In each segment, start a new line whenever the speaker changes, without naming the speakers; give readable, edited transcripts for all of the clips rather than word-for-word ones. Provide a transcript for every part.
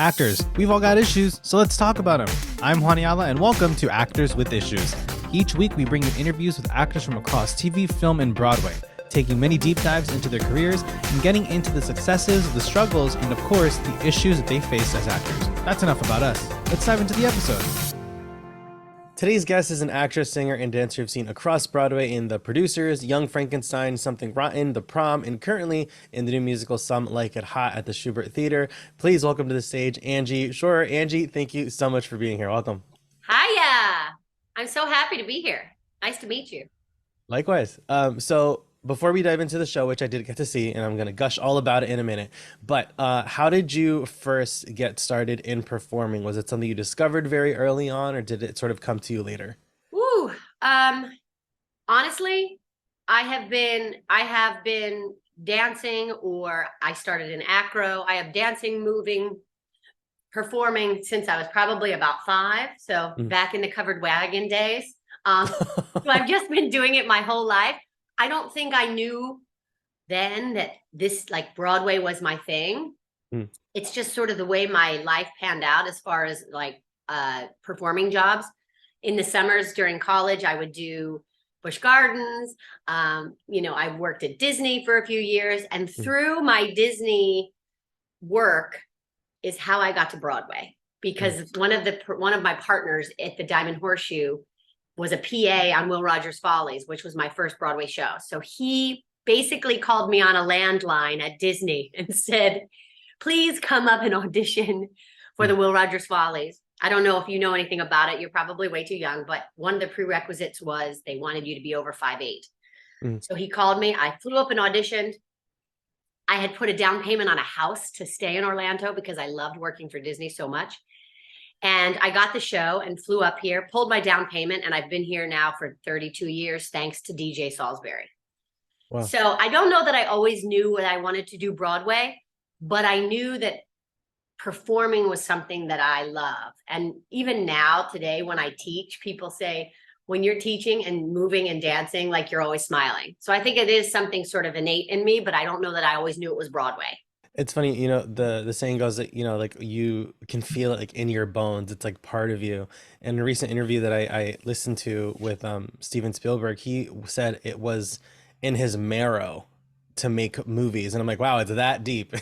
Actors, we've all got issues, so let's talk about them. I'm Juan Ayala, and welcome to Actors with Issues. Each week, we bring you interviews with actors from across TV, film, and Broadway, taking many deep dives into their careers and getting into the successes, the struggles, and of course, the issues that they face as actors. That's enough about us. Let's dive into the episode. Today's guest is an actress, singer, and dancer you've seen across Broadway in The Producers, Young Frankenstein, Something Rotten, The Prom, and currently in the new musical Some Like It Hot at the Schubert Theater. Please welcome to the stage, Angie Schworer. Angie, thank you so much for being here. Welcome.
Hiya! I'm so happy to be here. Nice to meet you.
Likewise. So before we dive into the show, which I did get to see, and I'm going to gush all about it in a minute, but how did you first get started in performing? Was it something you discovered very early on, or did it sort of come to you later?
Woo. Honestly, I have been dancing, or I started in acro. I have dancing, moving, performing since I was probably about 5. So back in the covered wagon days. So I've just been doing it my whole life. I don't think I knew then that this, like, Broadway was my thing. It's just sort of the way my life panned out as far as like performing jobs. In the summers during college, I would do Busch Gardens. I worked at Disney for a few years, and through my Disney work is how I got to Broadway, because one of my partners at the Diamond Horseshoe was a PA on Will Rogers Follies, which was my first Broadway show. So he basically called me on a landline at Disney and said, please come up and audition for the Will Rogers Follies. I don't know if you know anything about it. You're probably way too young, but one of the prerequisites was they wanted you to be over 5'8". So he called me. I flew up and auditioned. I had put a down payment on a house to stay in Orlando because I loved working for Disney so much. And I got the show and flew up here, pulled my down payment, and I've been here now for 32 years, thanks to DJ Salisbury. Wow. So I don't know that I always knew what I wanted to do Broadway, but I knew that performing was something that I love. And even now, today, when I teach, people say, when you're teaching and moving and dancing, like, you're always smiling. So I think it is something sort of innate in me, but I don't know that I always knew it was Broadway.
It's funny, the saying goes that, like, you can feel it like in your bones. It's like part of you. In a recent interview that I listened to with Steven Spielberg, he said it was in his marrow to make movies. And I'm like, wow, it's that deep.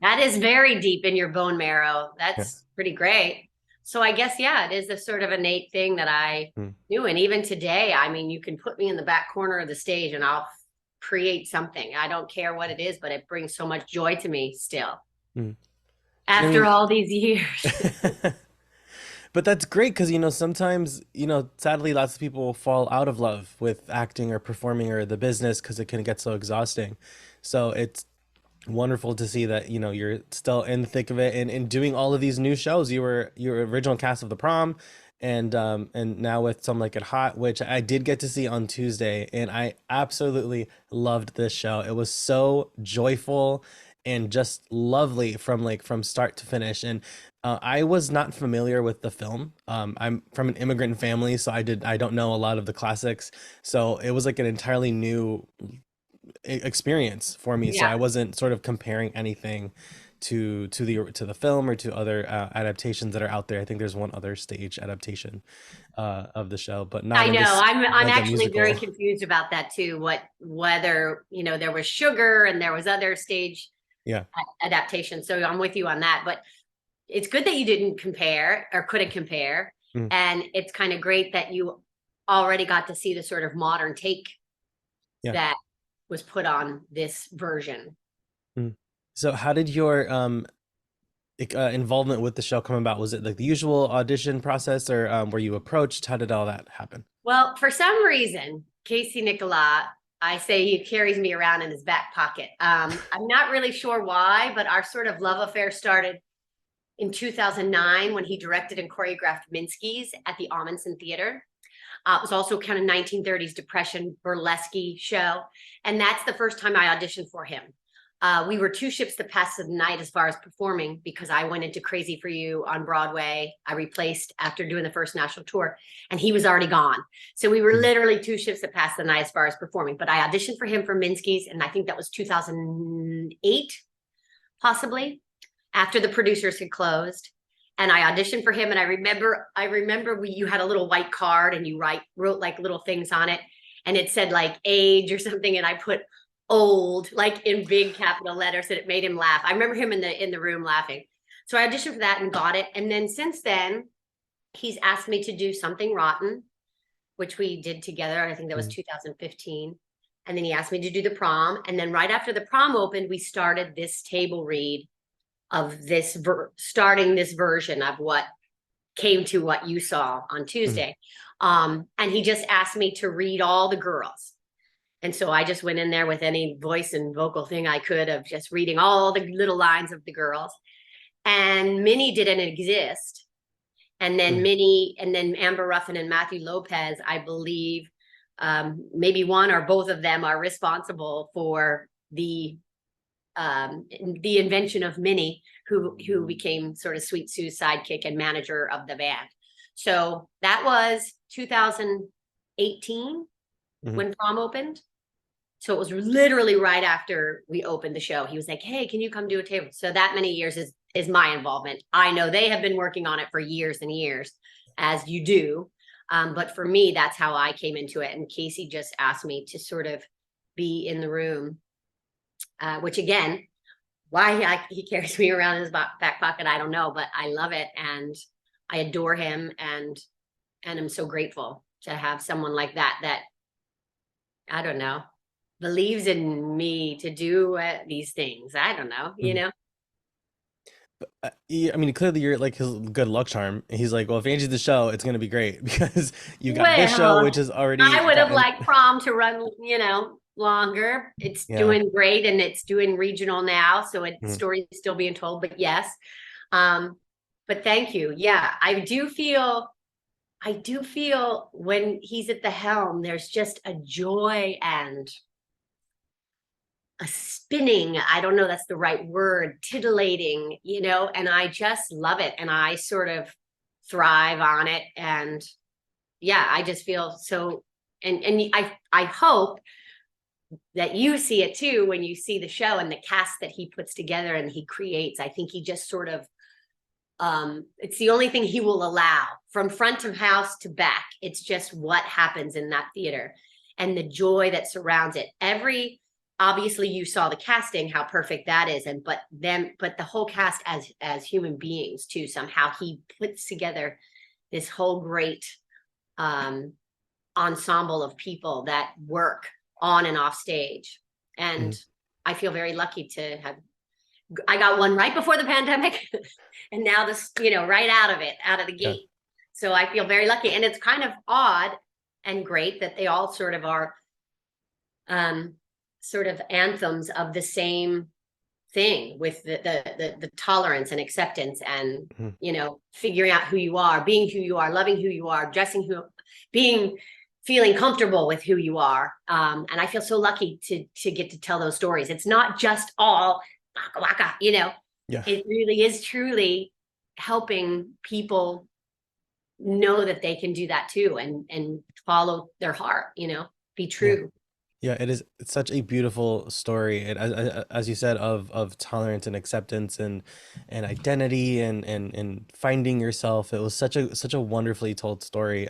That is very deep in your bone marrow. That's pretty great. So I guess, yeah, it is a sort of innate thing that I knew. And even today, I mean, you can put me in the back corner of the stage and I'll create something. I don't care what it is, but it brings so much joy to me still after all these years.
But that's great because, sometimes, sadly, lots of people fall out of love with acting or performing or the business because it can get so exhausting. So it's wonderful to see that, you're still in the thick of it and doing all of these new shows. You were original cast of The Prom, and now with Some Like It Hot, which I did get to see on Tuesday, and I absolutely loved this show. It was so joyful and just lovely from start to finish. And I was not familiar with the film. I'm from an immigrant family, so I don't know a lot of the classics. So it was like an entirely new experience for me. So I wasn't sort of comparing anything to the film or to other adaptations that are out there. I think there's one other stage adaptation of the show, but not.
I know. I'm actually very confused about that too. Whether there was Sugar and there was other stage adaptations. So I'm with you on that. But it's good that you didn't compare or couldn't compare, and it's kind of great that you already got to see the sort of modern take that was put on this version.
So how did your involvement with the show come about? Was it like the usual audition process, or were you approached? How did all that happen?
Well, for some reason, Casey Nicholaw, I say he carries me around in his back pocket. I'm not really sure why, but our sort of love affair started in 2009 when he directed and choreographed Minsky's at the Amundsen Theater. It was also kind of 1930s Depression burlesque show. And that's the first time I auditioned for him. We were 2 ships that passed the night as far as performing, because I went into Crazy for You on Broadway. I replaced after doing the first national tour, and he was already gone. So we were literally 2 ships that passed the night as far as performing. But I auditioned for him for Minsky's, and I think that was 2008, possibly. after the producers had closed. And I auditioned for him. And I remember you had a little white card and you wrote like little things on it. And it said like age or something. And I put old, like in big capital letters, and it made him laugh. I remember him in the room laughing. So I auditioned for that and got it. And then since then, he's asked me to do Something Rotten, which we did together. I think that was 2015. And then he asked me to do the prom. And then right after the prom opened, we started this table read of this, starting this version of what came to what you saw on Tuesday. And he just asked me to read all the girls. And so I just went in there with any voice and vocal thing I could of just reading all the little lines of the girls. And Minnie didn't exist. And then Minnie, and then Amber Ruffin and Matthew Lopez, I believe, maybe one or both of them are responsible for the invention of Minnie, who became sort of Sweet Sue's sidekick and manager of the band. So that was 2018 when prom opened. So it was literally right after we opened the show. He was like, hey, can you come do a table? So that many years is my involvement. I know they have been working on it for years and years, as you do. But for me, that's how I came into it. And Casey just asked me to sort of be in the room, which again, why he carries me around in his back pocket, I don't know, but I love it. And I adore him. And I'm so grateful to have someone like that, I don't know, believes in me to do these things. I don't know, you know?
Yeah, I mean, clearly you're like his good luck charm. He's like, well, if Angie's the show, it's gonna be great because you got this show, which
Well,
is already
I would have
gotten.
liked prom to run, longer. It's
Yeah.
doing great and it's doing regional now. So its
Mm.
story is still being told, but yes. But thank you. Yeah, I do feel when he's at the helm, there's just a joy and a spinning. I don't know, that's the right word, titillating, and I just love it. And I sort of thrive on it. And yeah, I just feel so, and I hope that you see it too when you see the show and the cast that he puts together and he creates. I think he just sort of, it's the only thing he will allow from front of house to back. It's just what happens in that theater and the joy that surrounds it. Obviously you saw the casting, how perfect that is. But the whole cast as human beings too, somehow he puts together this whole great, ensemble of people that work on and off stage. And I feel very lucky to have, I got one right before the pandemic and now this, right out of the
Yeah.
gate. So I feel very lucky. And it's kind of odd and great that they all sort of are, sort of anthems of the same thing with the tolerance and acceptance and, figuring out who you are, being who you are, loving who you are, feeling comfortable with who you are. And I feel so lucky to get to tell those stories. It's not just all waka waka,
Yeah.
it really is truly helping people know that they can do that too and follow their heart, be
Yeah.
true.
Yeah, it's such a beautiful story. And as you said, of tolerance and acceptance and identity and finding yourself. It was such a wonderfully told story.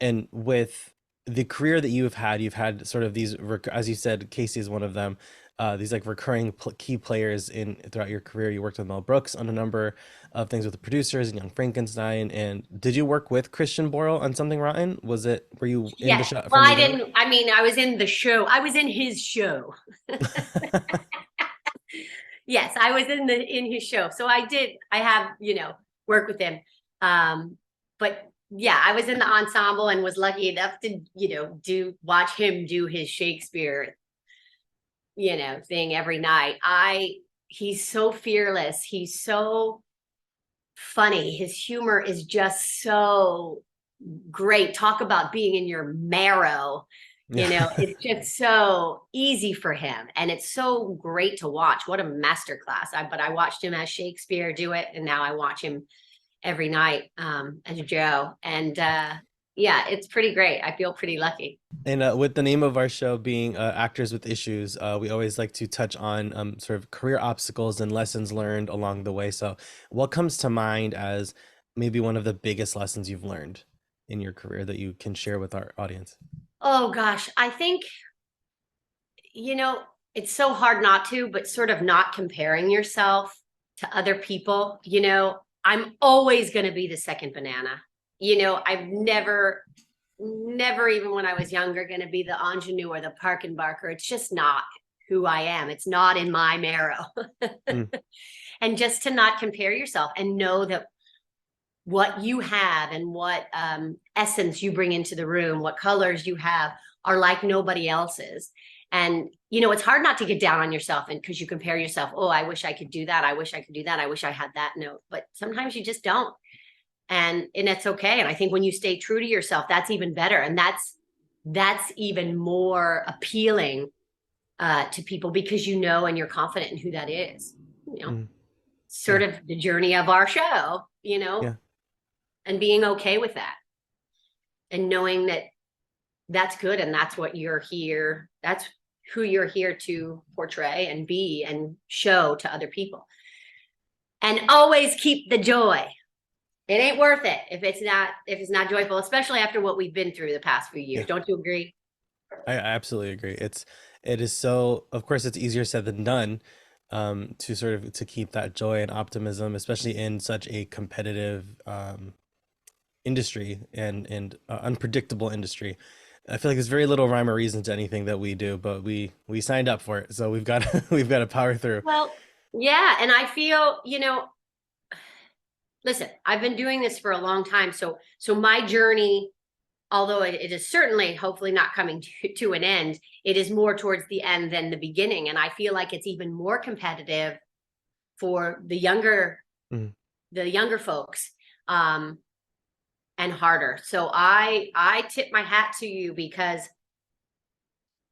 And with the career that you've had sort of these, as you said, Casey is one of them. These like recurring key players in throughout your career. You worked with Mel Brooks on a number of things with the producers and Young Frankenstein. And did you work with Christian Borle on Something Rotten? Were you in the
Yes.
shot
Well,
from the
I
beginning?
didn't, I mean, I was in the show. I was in his show. Yes, I was in his show. So I have, work with him. But yeah, I was in the ensemble and was lucky enough to, watch him do his Shakespeare, thing every night. He's so fearless. He's so funny. His humor is just so great. Talk about being in your marrow.
Yeah.
It's just so easy for him. And it's so great to watch. What a masterclass. But I watched him as Shakespeare do it. And now I watch him every night, as Joe. And yeah, it's pretty great. I feel pretty lucky.
And with the name of our show being Actors with Issues, we always like to touch on sort of career obstacles and lessons learned along the way. So, what comes to mind as maybe one of the biggest lessons you've learned in your career that you can share with our audience?
Oh gosh, I think, you know, it's so hard not to, but sort of not comparing yourself to other people. I'm always going to be the second banana. I've never even when I was younger going to be the ingenue or the park and barker. It's just not who I am. It's not in my marrow.
Mm,
And just to not compare yourself and know that what you have and what essence you bring into the room, what colors you have are like nobody else's. And it's hard not to get down on yourself, and because you compare yourself, oh, I wish I could do that. I wish I could do that. I wish I had that note. But sometimes you just don't. And it's okay. And I think when you stay true to yourself, that's even better. And that's even more appealing to people because and you're confident in who that is. You know,
mm,
sort
yeah,
of the journey of our show,
yeah.
and being okay with that and knowing that that's good and that's what you're here. That's who you're here to portray and be and show to other people. And always keep the joy. It ain't worth it if it's not joyful, especially after what we've been through the past few years.
Yeah.
Don't you agree?
I absolutely agree. It is so, of course it's easier said than done, to sort of to keep that joy and optimism, especially in such a competitive industry and unpredictable industry. I feel like there's very little rhyme or reason to anything that we do, but we signed up for it, so we've got we've got to power through.
Well, yeah, and I feel, listen, I've been doing this for a long time, so my journey, although it is certainly hopefully not coming to an end, it is more towards the end than the beginning, and I feel like it's even more competitive for
Mm,
the younger folks, um, and harder. So I tip my hat to you because,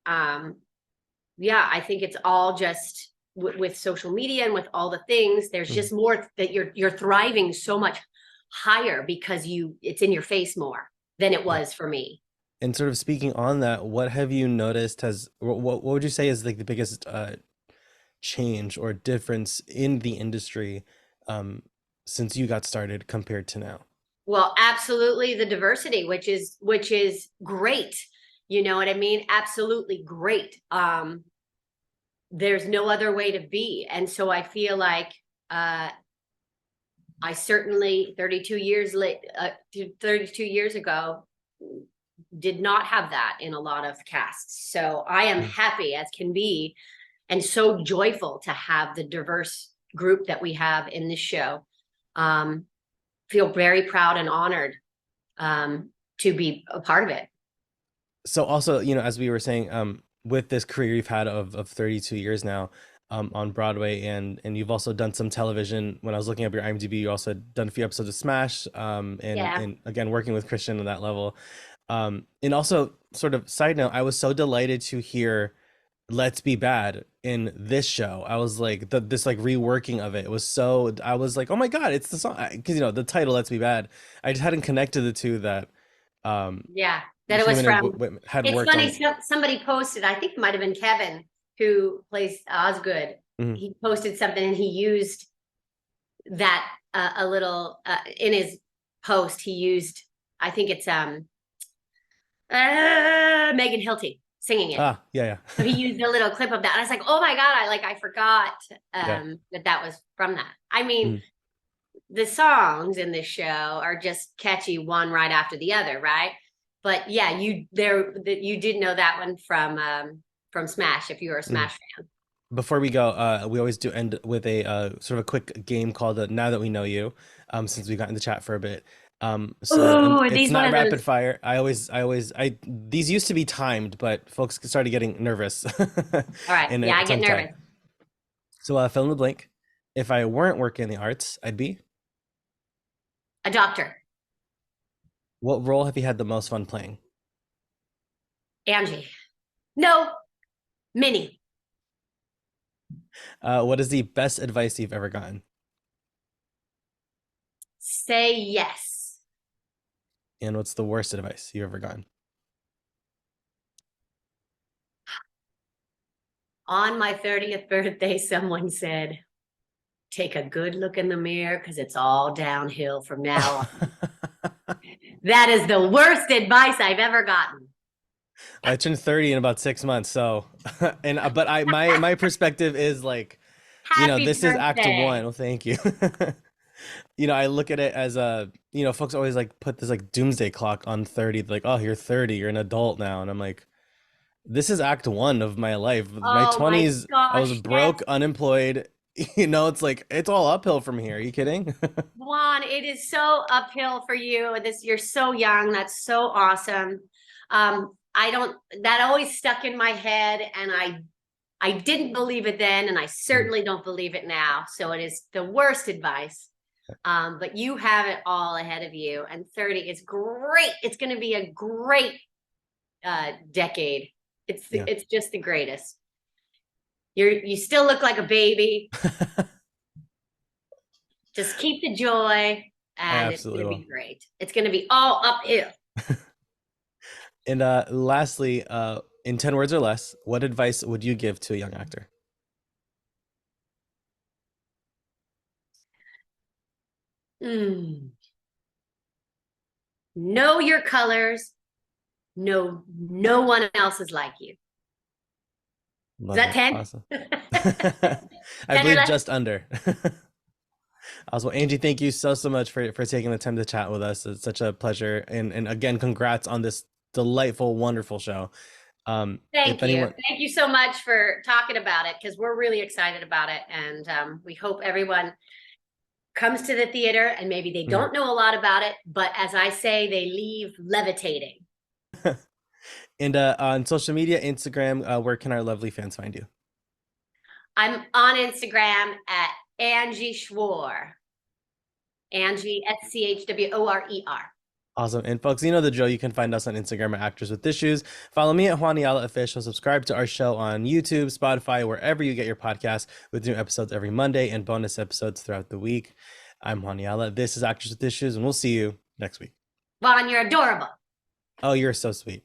um, yeah, I think it's all just with social media and with all the things. There's
mm.
just more that you're thriving so much higher because it's in your face more than it
Yeah.
was for me.
And sort of speaking on that, what have you noticed has what would you say is like the biggest change or difference in the industry um since you got started compared to now?
Well, absolutely the diversity, which is great. You know what I mean? Absolutely great. There's no other way to be. And so I feel like I certainly 32 years ago did not have that in a lot of casts. So I am
Mm.
happy as can be and so joyful to have the diverse group that we have in this show. Um, feel very proud and honored to be a part of it.
So also, as we were saying, with this career you've had of 32 years now, on Broadway, and you've also done some television. When I was looking up your IMDb, you also had done a few episodes of Smash,
Yeah.
and again working with Christian on that level. And also, sort of side note, I was so delighted to hear "Let's Be Bad" in this show. I was like, this like reworking of it was so. I was like, oh my God, it's the song, because the title "Let's Be Bad." I just hadn't connected the two that
Yeah. That it was
Human and
from.
had
It's
worked
funny.
on.
Somebody posted, I think it might have been Kevin who plays Osgood.
Mhm.
He posted something and he used that a little in his post. He used, I think it's Megan Hilty singing it.
Ah, yeah,
So he
yeah.
used a little clip of that. And I was like, oh my God, I forgot
Yeah.
that was from that. I mean,
Mhm.
the songs in this show are just catchy one right after the other, right? But yeah, you did know that one from Smash if you were a
Mhm.
Smash fan.
Before we go, we always do end with a sort of a quick game called "Now That We Know You," since we got in the chat for a bit.
Oh,
And
are
it's
these one
not
of those?
rapid fire. I these used to be timed, but folks started getting nervous
All right.
and
Yeah, I get
tongue tied.
nervous.
So, fill in the blank. If I weren't working in the arts, I'd be.
A doctor,
What role have you had the most fun playing?
Angie. No, Minnie.
What is the best advice you've ever gotten?
Say yes.
And what's the worst advice you've ever gotten?
On my 30th birthday, someone said, take a good look in the mirror because it's all downhill from now on. That is the worst advice I've ever gotten.
I turned 30 in about 6 months, so and but my perspective is like,
Happy
this is act
birthday.
one. Well, thank you. I look at it as a, folks always like put this like doomsday clock on 30, like, oh, you're 30, you're an adult now. And I'm like, this is act one of my life. My
Oh my
20s, I was
gosh, yes.
broke, unemployed. It's like it's all uphill from here. Are you kidding?
Juan, it is so uphill for you. You're so young. That's so awesome. I don't, that always stuck in my head, and I didn't believe it then, and I certainly don't believe it now. So it is the worst advice. But you have it all ahead of you, and 30 is great. It's going to be a great decade.
Yeah.
It's just the greatest. You still look like a baby. Just keep the joy,
I
and it's
absolutely
going to
will.
be great. It's going to be all uphill.
And lastly, in 10 words or less, what advice would you give to a young actor?
Mm. Know your colors. No one else is like you. Is
Love
that
it.
10?
Awesome.
10
I
or
believe
less?
just under. Also, Angie, thank you so much for taking the time to chat with us. It's such a pleasure. And again, congrats on this delightful, wonderful show. If
Thank you.
anyone,
Thank you so much for talking about it, because we're really excited about it. And we hope everyone comes to the theater, and maybe they
Mhm.
don't know a lot about it, but as I say, they leave levitating.
And on social media, Instagram, where can our lovely fans find you?
I'm on Instagram at Angie Schworer. Angie, Schworer.
Awesome. And folks, you know the drill. You can find us on Instagram at Actors with Issues. Follow me at Juaniala Official. Subscribe to our show on YouTube, Spotify, wherever you get your podcasts, with new episodes every Monday and bonus episodes throughout the week. I'm Juaniala. This is Actors with Issues, and we'll see you next week.
Vaughn, you're adorable.
Oh, you're so sweet.